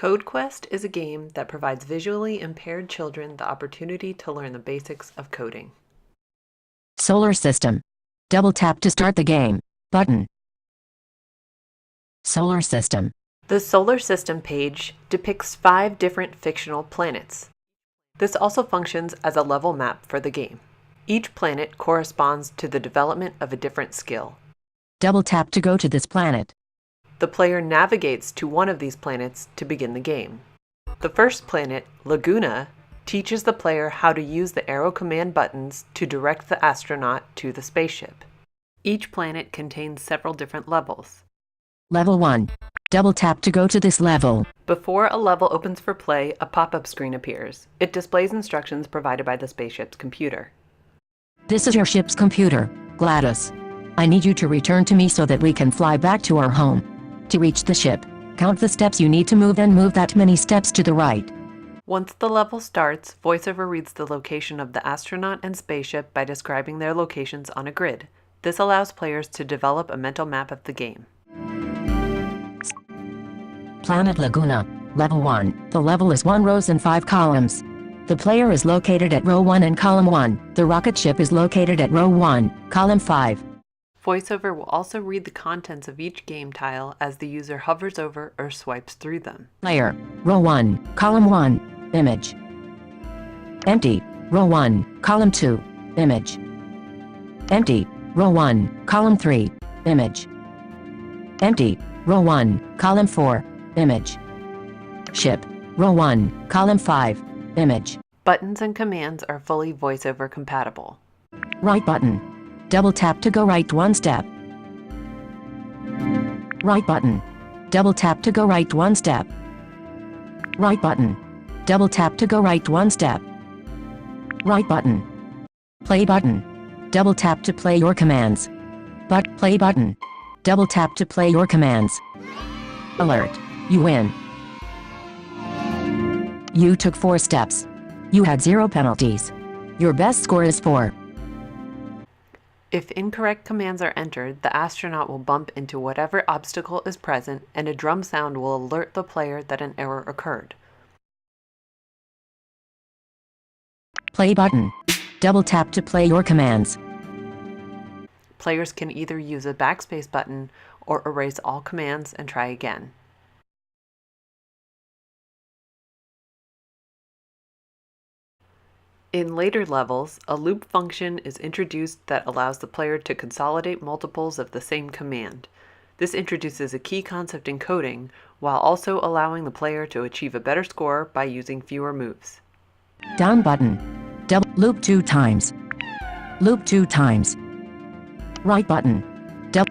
CodeQuest is a game that provides visually impaired children the opportunity to learn the basics of coding. Solar System. Double tap to start the game. Button. Solar System. The Solar System page depicts 5 different fictional planets. This also functions as a level map for the game. Each planet corresponds to the development of a different skill. Double tap to go to this planet. The player navigates to one of these planets to begin the game. The first planet, Laguna, teaches the player how to use the arrow command buttons to direct the astronaut to the spaceship. Each planet contains several different levels. Level 1. Double tap to go to this level. Before a level opens for play, a pop-up screen appears. It displays instructions provided by the spaceship's computer. This is your ship's computer, Gladys. I need you to return to me so that we can fly back to our home. To reach the ship, count the steps you need to move and move that many steps to the right. Once the level starts, VoiceOver reads the location of the astronaut and spaceship by describing their locations on a grid. This allows players to develop a mental map of the game. Planet Laguna, Level 1. The level is 1 rows and 5 columns. The player is located at row 1 and column 1. The rocket ship is located at row 1, column 5. VoiceOver will also read the contents of each game tile as the user hovers over or swipes through them. Player, row 1, column 1, image. Empty, row 1, column 2, image. Empty, row 1, column 3, image. Empty, row 1, column 4, image. Ship, row 1, column 5, image. Buttons and commands are fully VoiceOver compatible. Right button. Double tap to go right 1 step. Right button. Double tap to go right 1 step. Right button. Double tap to go right 1 step. Right button. Play button. Double tap to play your commands. Play button. Double tap to play your commands. Alert. You win. You took 4 steps. You had 0 penalties. Your best score is 4. If incorrect commands are entered, the astronaut will bump into whatever obstacle is present, and a drum sound will alert the player that an error occurred. Play button. Double tap to play your commands. Players can either use a backspace button or erase all commands and try again. In later levels, a loop function is introduced that allows the player to consolidate multiples of the same command. This introduces a key concept in coding, while also allowing the player to achieve a better score by using fewer moves. Down button. Double loop 2 times. Loop 2 times. Right button.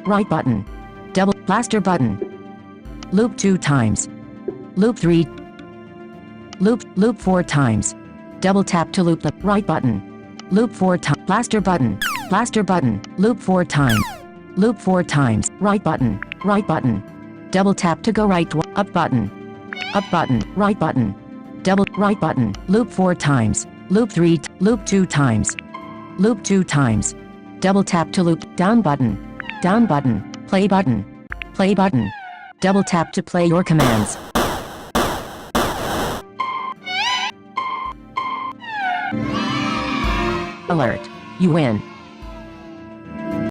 Right button. Double blaster button. Loop 2 times. Loop 3. Loop 4 times. Double tap to loop the right button. Loop 4 times. Blaster button. Blaster button. Loop 4 times. Loop 4 times. Right button. Right button. Double tap to go right. Up button. Up button. Right button. Double right button. Loop 4 times. Loop 3. Loop 2 times. Loop 2 times. Double tap to loop. Down button. Down button. Play button. Play button. Double tap to play your commands. Alert. You win.